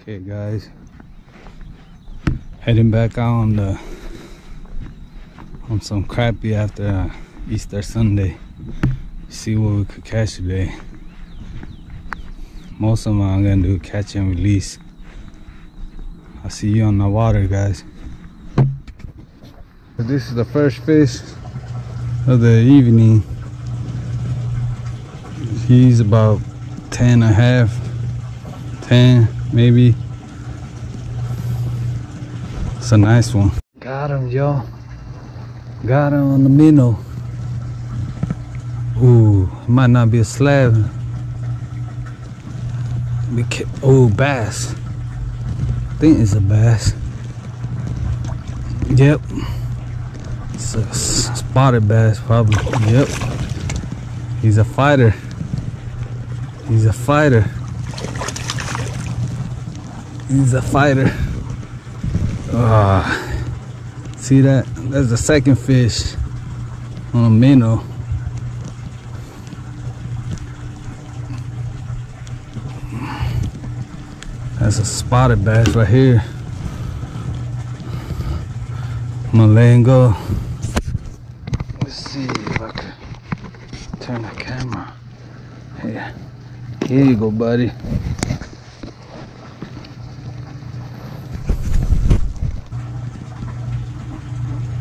Okay guys, heading back out on some crappie after Easter Sunday. See what we could catch today. Most of them I'm gonna do catch and release. I'll see you on the water, guys. This is the first fish of the evening. He's about 10 and a half, 10 maybe. It's a nice one. Got him, y'all. Got him on the minnow. Ooh, it might not be a slab. Oh, bass. I think it's a bass. Yep. It's a spotted bass, probably. Yep. He's a fighter. He's a fighter. He's a fighter. See that? That's the second fish on a minnow. That's a spotted bass right here. I'm gonna let him go. Let's see if I can turn the camera. Here you go, buddy.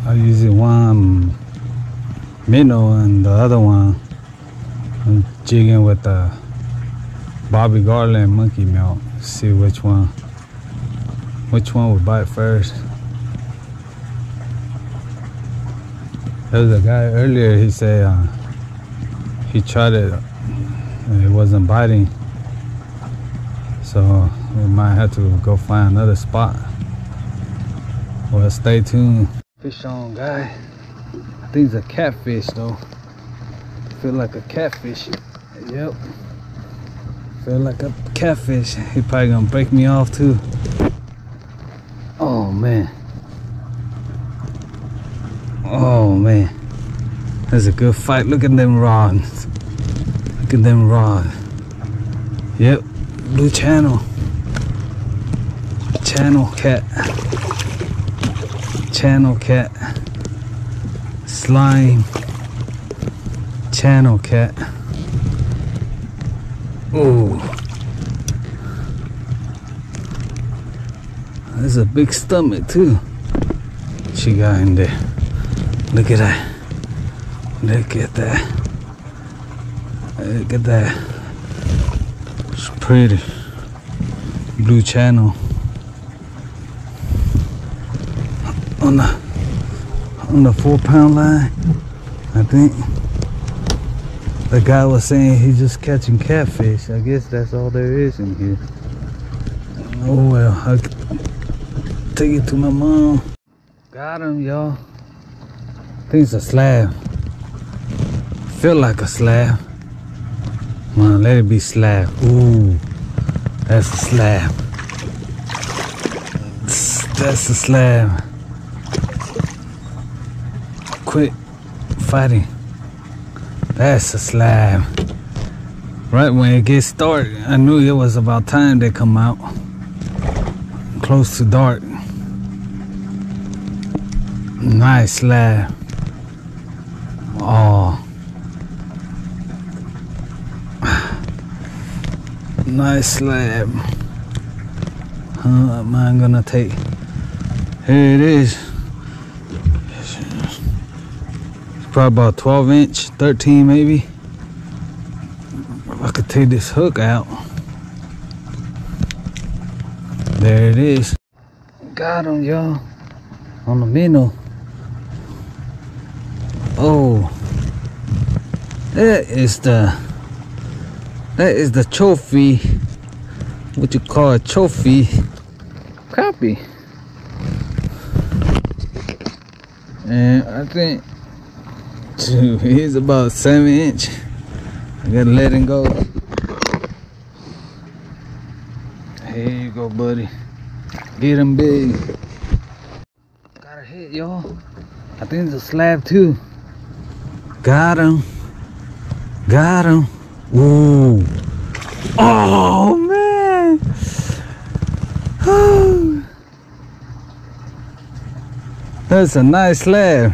I'm using one minnow and the other one I'm jigging with the Bobby Garland monkey milk. See which one will bite first. There was a guy earlier, he said he tried it and it wasn't biting, so we might have to go find another spot. Well, stay tuned. Fish on, guy. I think it's a catfish though. Feel like a catfish. Yep. Feel like a catfish. He probably gonna break me off too. Oh man. Oh man. That's a good fight. Look at them rods. Look at them rods. Yep. Blue channel. Channel cat. Channel cat. Slime. Channel cat. Oh, there's a big stomach too. What she got in there? Look at that. Look at that. Look at that. It's pretty. Blue channel. On the 4-pound line, I think. The guy was saying he's just catching catfish. I guess that's all there is in here. Oh well, I'll take it to my mom. Got him, y'all. I think it's a slab. Feel like a slab. Come on, let it be slab. Ooh, that's a slab. That's a slab. Quit fighting. That's a slab. Right when it gets dark, I knew it was about time they come out. Close to dark. Nice slab. Oh. Nice slab. How am I gonna take? Here it is. Probably about 12-inch, 13 maybe. If I could take this hook out. There it is. Got him, y'all. On the minnow. Oh, that is the trophy. What you call a trophy? Crappie. And I think he's about 7-inch. I gotta let him go. Here you go, buddy. Get him big. Got a hit, y'all. I think it's a slab too. Got him. Got him. Ooh. Oh man. That's a nice slab.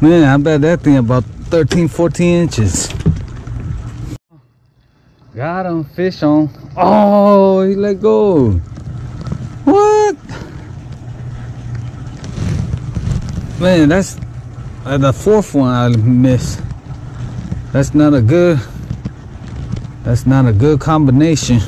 Man, I bet that thing about 13, 14 inches. Got him, fish on. Oh, he let go. What? Man, that's the fourth one I missed. That's not a good combination.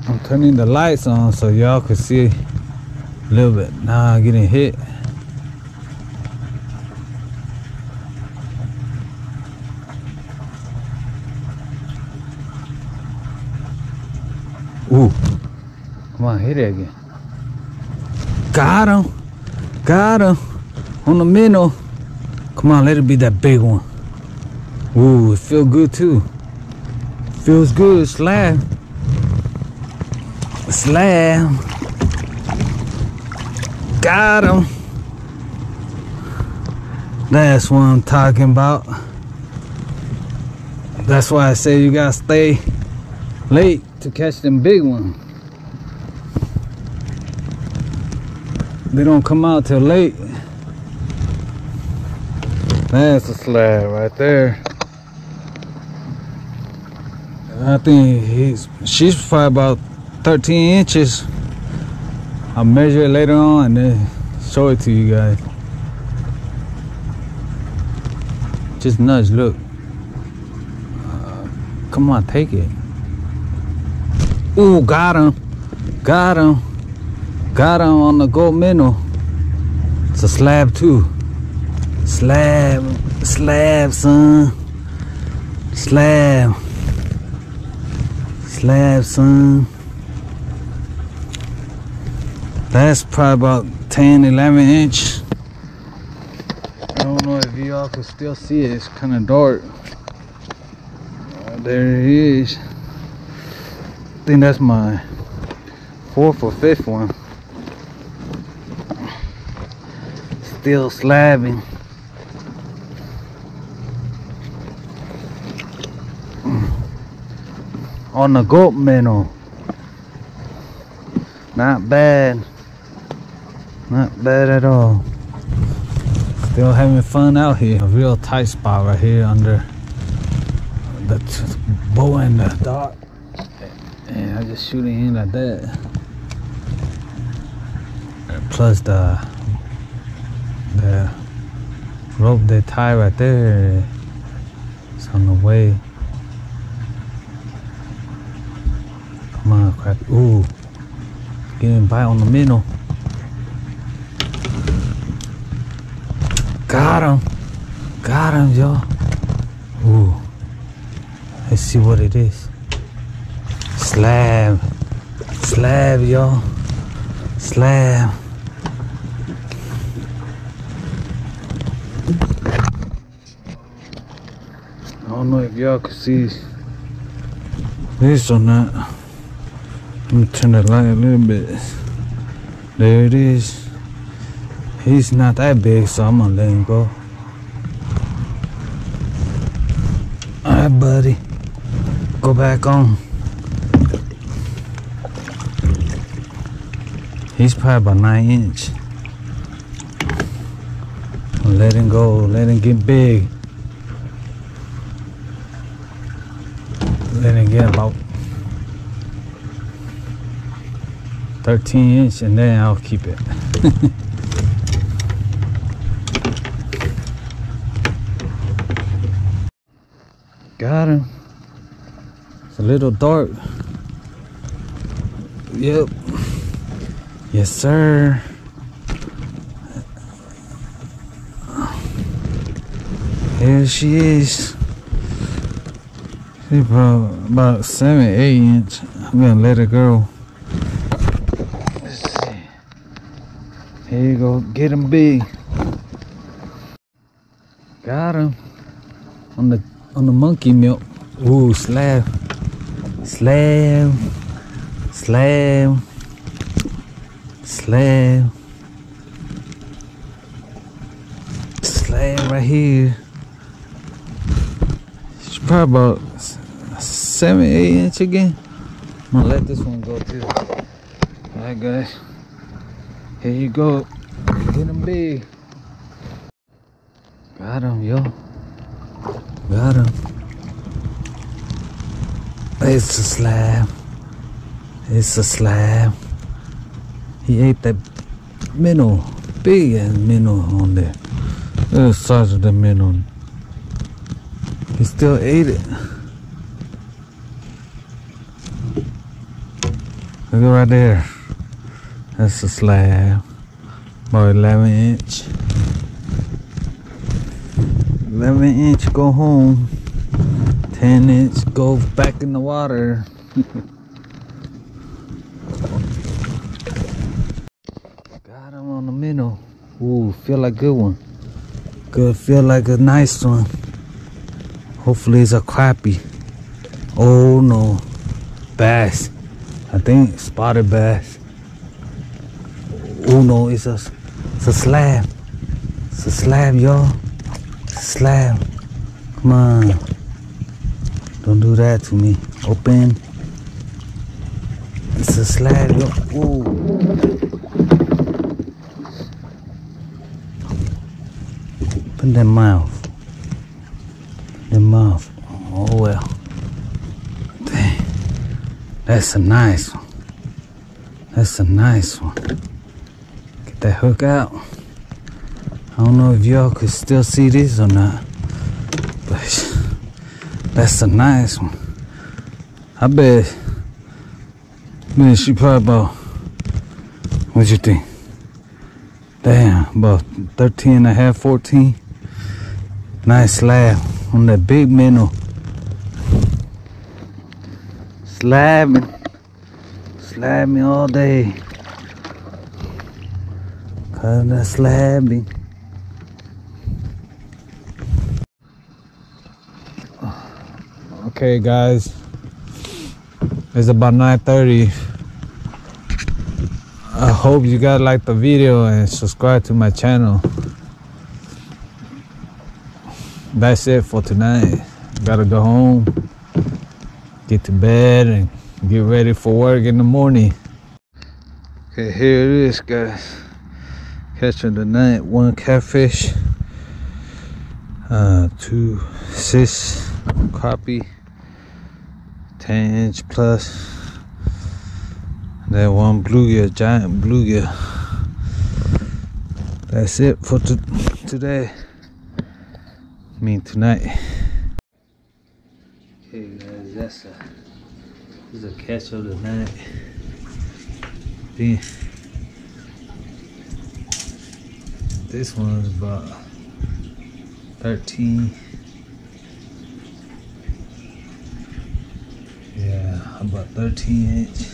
I'm turning the lights on so y'all can see a little bit. Nah, getting hit. Ooh, come on, hit it again. Got him, on the minnow. Come on, let it be that big one. Ooh, it feels good too. Feels good, slab. Got him. That's what I'm talking about. That's why I say you gotta stay late to catch them big ones. They don't come out till late. That's a slab right there. I think she's probably about 13 inches. I'll measure it later on and then show it to you guys. Just nudge, look. Come on, take it. Ooh, got him on the gold minnow. It's a slab too. Slab, son. Slab, son. That's probably about 10, 11 inch. I don't know if y'all can still see it. It's kind of dark. There it is. I think that's my fourth or fifth one. Still slabbing. On the goat minnow. Not bad. Not bad at all. Still having fun out here. A real tight spot right here under the bow and the dart. And I just shoot it in like that. Plus the rope they tie right there is on the way. Come on, Crappie. Ooh, getting bite on the minnow. Got him, y'all. Ooh, let's see what it is. Slab, y'all. Slab. I don't know if y'all can see this or not. Let me turn the light a little bit. There it is. He's not that big, so I'm gonna let him go. Alright, buddy. Go back on. He's probably about 9 inch. Let him go. Let him get big. Let him get about 13 inch and then I'll keep it. Got him. It's a little dark. Yep. Yes, sir. Here she is. She's about 7, 8 inch. I'm gonna let her go. Let's see. Here you go. Get him big. Got him. On the monkey milk. Ooh, slab. Slab. slab right here. It's probably about 7-8 inch again. I'm gonna let this one go too. Alright guys, here you go. Get them big. Got him, yo. Got him. It's a slab. It's a slab. He ate that minnow. Big ass minnow on there. Look at the size of the minnow. He still ate it. Look right there. That's a slab. About 11 inch. 11 inch go home. 10 inch go back in the water. Got him on the minnow. Ooh, feel like a good one. Good, feel like a nice one. Hopefully it's a crappie. Oh no. Bass. I think spotted bass. Oh no, it's a slab. It's a slab, y'all. Slab. Come on. Don't do that to me. Open. It's a slab, yo. Ooh. Open that mouth. The mouth. Oh well. Dang. That's a nice one. That's a nice one. Get that hook out. I don't know if y'all could still see this or not, but that's a nice one. I bet she probably about, what you think? Damn, about 13 and a half, 14. Nice slab on that big minnow. Slabbing all day. Cause that slabbing. Okay guys, it's about 9:30. I hope you guys like the video and subscribe to my channel. That's it for tonight. Gotta go home, get to bed, and get ready for work in the morning. Okay, here it is, guys. Catching the night, 1 catfish, 2 sis crappie, 10 inch plus. That 1 bluegill, giant bluegill. That's it for today. I mean tonight. Okay guys, this is a catch of the night. This one's about 13. Yeah, about 13 inch.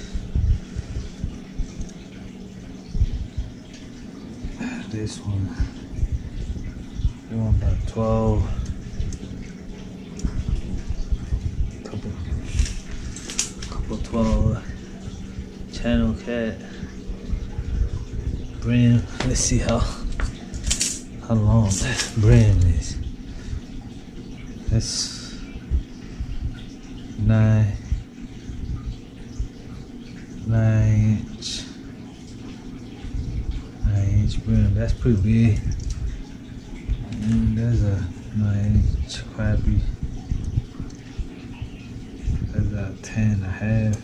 This one about 12. Couple 12. Channel cat. Brim. Let's see how long that brim is. That's 9 inch. 9-inch brim. That's pretty big. And there's a 9-inch crappie. That's a 10 and a half.